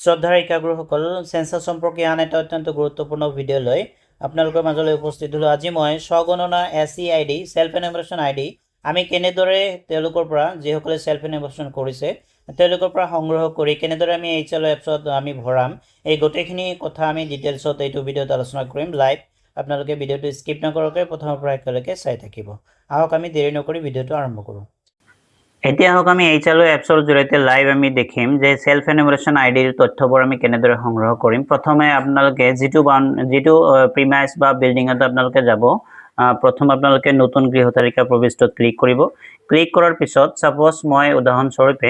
শ্ৰদ্ধাৰ একাগ্ৰসকল সেন্সাস সম্পৰ্কীয় আন এটা অত্যন্ত গুৰুত্বপূৰ্ণ ভিডিঅ' লৈ আপোনালোকৰ মাজলৈ উপস্থিত হলো। আজি মই স্বগণনা SEID সেলফ এনুমেৰেশ্যন আইডি আমি কেনেদৰে তেওঁলোকৰ পৰা যিসকলে সেলফ এনুমেৰেশ্যন কৰিছে তেওঁলোকৰ পৰা সংগ্ৰহ কৰি কেনেদৰে আমি HLO এপছত আমি ভৰাম এই গোটেইখিনি কথা আমি ডিটেইলছত এইটো ভিডিঅ'ত আলোচনা কৰিম। লাইভ আপোনালোকে ভিডিঅ'টো স্কিপ নকৰাকৈ প্ৰথমৰ পৰা একেলগে চাই থাকিব। আহক আমি দেৰি নকৰি ভিডিঅ'টো আৰম্ভ কৰোঁ। এতিয়া হোক আমি HLO এপছৰ জৰিয়তে লাইভ আমি দেখিম যে সেলফ এনুমেৰেশ্যন আইডিৰ তথ্যবোৰ আমি কেনেদৰে সংগ্ৰহ কৰিম। প্ৰথমে আপোনালোকে যিটো প্ৰিমাইজ বা বিল্ডিঙত আপোনালোকে যাব, প্ৰথম আপোনালোকে নতুন গৃহ তালিকা প্ৰবিষ্টত ক্লিক কৰিব। ক্লিক কৰাৰ পিছত সাপোজ মই উদাহৰণস্বৰূপে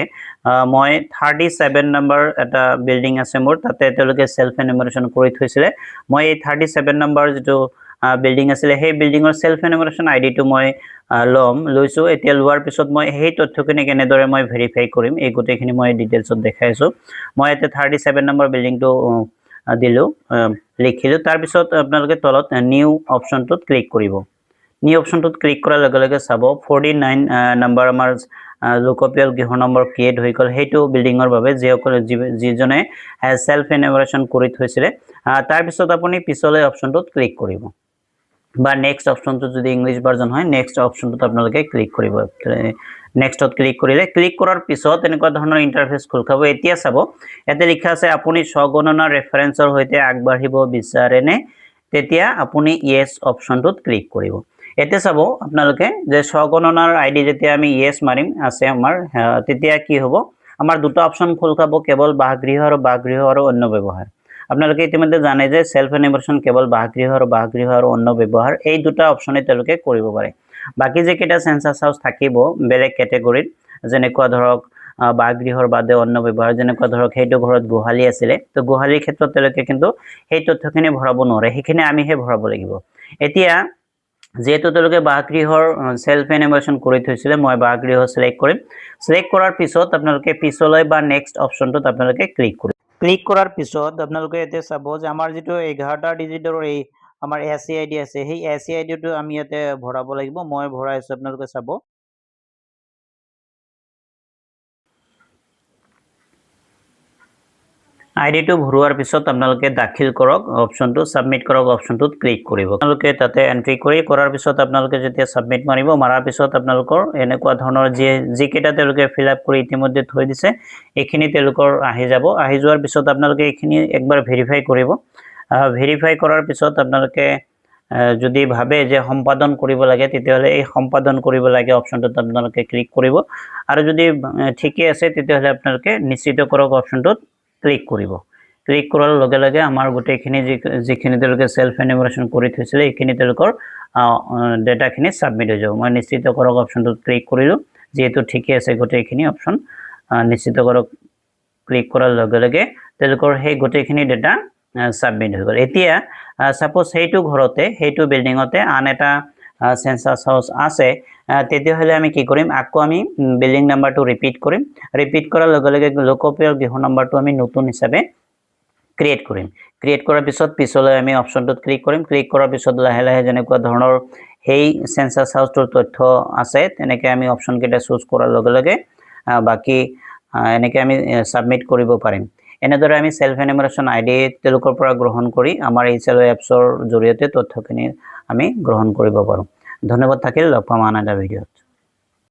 মই 37 নম্বৰ এটা বিল্ডিং আছে মোৰ, তাতে তেওঁলোকে সেলফ এনুমেৰেশ্যন কৰি থৈছিলে। মই এই 37 নম্বৰ যিটো বিল্ডিং আছিলে সেই বিল্ডিঙৰ সেলফ এনুমেৰেশ্যন আইডিটো মই লৈছো। এতিয়া লোৱাৰ পিছত মই সেই তথ্যখিনি কেনেদৰে মই ভেৰিফাই কৰিম এই গোটেইখিনি মই ডিটেইলছত দেখাইছো। মই এতিয়া 37 নম্বৰ বিল্ডিংটো দিলো, লিখিলো। তাৰ পিছত আপোনালোকে তলত নিউ অপশ্যনটোত ক্লিক কৰিব। নিউ অপশ্যনটোত ক্লিক কৰাৰ লগে লগে চাব 49 নম্বৰ আমাৰ লোকপিয়ল গৃহ নম্বৰ ক্ৰিয়েট হৈ গ'ল সেইটো বিল্ডিঙৰ বাবে যিজনে সেলফ এনুমেৰেশ্যন কৰি থৈছিলে। তাৰ পিছত আপুনি পিছলৈ অপশ্যনটোত ক্লিক কৰিব বা নেক্সট অপশ্যনটো যদি ইংলিছ ভাৰ্জন হয় নেক্সট অপশ্যনটোত আপোনালোকে ক্লিক কৰিব। নেক্সটত ক্লিক কৰিলে ক্লিক কৰাৰ পিছত এনেকুৱা ধৰণৰ ইণ্টাৰফেচ খোল খাব। এতিয়া চাব ইয়াতে লিখা আছে আপুনি স্বগণনা ৰেফাৰেন্সৰ সৈতে আগবাঢ়িব বিচাৰেনে, তেতিয়া আপুনি ইয়েছ অপশ্যনটোত ক্লিক কৰিব। এতিয়া চাব আপোনালোকে যে স্বগণনাৰ আইডি যেতিয়া আমি ইয়েছ মাৰিম আছে আমাৰ, তেতিয়া কি হ'ব, আমাৰ দুটা অপশ্যন খোল খাব, কেৱল বাসগৃহ আৰু অন্য ব্যৱহাৰ। আপোনালোকে ইতিমধ্যে জানে যে সেলফ এনুমেৰেশ্যন কেৱল বাসগৃহ আৰু অন্য ব্যৱহাৰ এই দুটা অপশ্যনে তেওঁলোকে কৰিব পাৰে। বাকি যেকেইটা সেন্সাস হাউস থাকিব বেলেগ কেটেগৰীত, যেনেকুৱা ধৰক বাসগৃহৰ বাদে অন্য ব্যৱহাৰ, যেনেকুৱা ধৰক সেইটো ঘৰত গোহালি আছিলে তো গোহালিৰ ক্ষেত্ৰত তেওঁলোকে কিন্তু সেই তথ্যখিনি ভৰাব নোৱাৰে, সেইখিনি আমিহে ভৰাব লাগিব। এতিয়া যেহেতু তেওঁলোকে বাসগৃহৰ সেলফ এনুমেৰেশ্যন কৰি থৈছিলে, মই বাসগৃহ সিলেক্ট কৰিম। সিলেক্ট কৰাৰ পিছত আপোনালোকে পিছলৈ বা নেক্সট অপশ্যনটোত আপোনালোকে ক্লিক কৰিব। ক্লিক কৰাৰ পিছত আপোনালোকে এতিয়া চাব যে আমাৰ যিটো 11টা ডিজিটৰ এই আমাৰ SEID আছে সেই SEIDটো আমি ইয়াতে ভৰাব লাগিব। মই ভৰাইছো, আপোনালোকে চাব। আইডিটো ভৰোৱাৰ পিছত আপোনালোকে দাখিল কৰক অপশ্যনটো, সাবমিট কৰক অপশ্যনটোত ক্লিক কৰিব। আপোনালোকে তাতে এন্ট্ৰি কৰাৰ পিছত আপোনালোকে যেতিয়া সাবমিট মাৰাৰ পিছত আপোনালোকৰ এনেকুৱা ধৰণৰ যিকেইটা তেওঁলোকে ফিল আপ কৰি ইতিমধ্যে থৈ দিছে এইখিনি তেওঁলোকৰ আহি যাব। আহি যোৱাৰ পিছত আপোনালোকে এইখিনি একবাৰ ভেৰিফাই কৰিব। ভেৰিফাই কৰাৰ পিছত আপোনালোকে যদি ভাবে যে সম্পাদন কৰিব লাগে তেতিয়াহ'লে এই সম্পাদন কৰিব লাগে অপশ্যনটোত আপোনালোকে ক্লিক কৰিব, আৰু যদি ঠিকে আছে তেতিয়াহ'লে আপোনালোকে নিশ্চিত কৰক অপশ্যনটোত ক্লিক কৰিব। ক্লিক কৰাৰ লগে লগে আমাৰ গোটেইখিনি যিখিনি তেওঁলোকে সেলফ এনুমেৰেশ্যন কৰি থৈছিলে এইখিনি তেওঁলোকৰ ডেটাখিনি সাবমিট হৈ যাব। মই নিশ্চিত কৰক অপশ্যনটোত ক্লিক কৰিলোঁ, যিহেতু ঠিকে আছে গোটেইখিনি অপশ্যন নিশ্চিত কৰক ক্লিক কৰাৰ লগে লগে তেওঁলোকৰ সেই গোটেইখিনি ডেটা সাবমিট হৈ গ'ল। এতিয়া সাপোজ সেইটো ঘৰতে সেইটো বিল্ডিঙতে আন এটা সেন্সাস হাউস আছে, তেতিয়াহ'লে আমি কি কৰিম, আকৌ আমি বিল্ডিং নাম্বাৰটো ৰিপিট কৰিম। ৰিপিট কৰাৰ লগে লগে লোকপিয়ল গৃহ নম্বৰটো আমি নতুন হিচাপে ক্ৰিয়েট কৰিম। ক্ৰিয়েট কৰাৰ পিছত পিছলৈ আমি অপশ্যনটোত ক্লিক কৰিম। ক্লিক কৰাৰ পিছত লাহে লাহে যেনেকুৱা ধৰণৰ সেই সেন্সাস হাউসটোৰ তথ্য আছে তেনেকৈ আমি অপশ্যনকেইটা চুজ কৰাৰ লগে লগে বাকী এনেকৈ আমি সাবমিট কৰিব পাৰিম। এনেদৰে আমি সেলফ এনুমেৰেশ্যন আইডি তেওঁলোকৰ পৰা গ্ৰহণ কৰি আমাৰ HLO এপছৰ জৰিয়তে তথ্যখিনি আমি গ্ৰহণ কৰিব পাৰোঁ। ধন্যবাদ থাকিল, লগ পাম আন এটা ভিডিঅ'ত।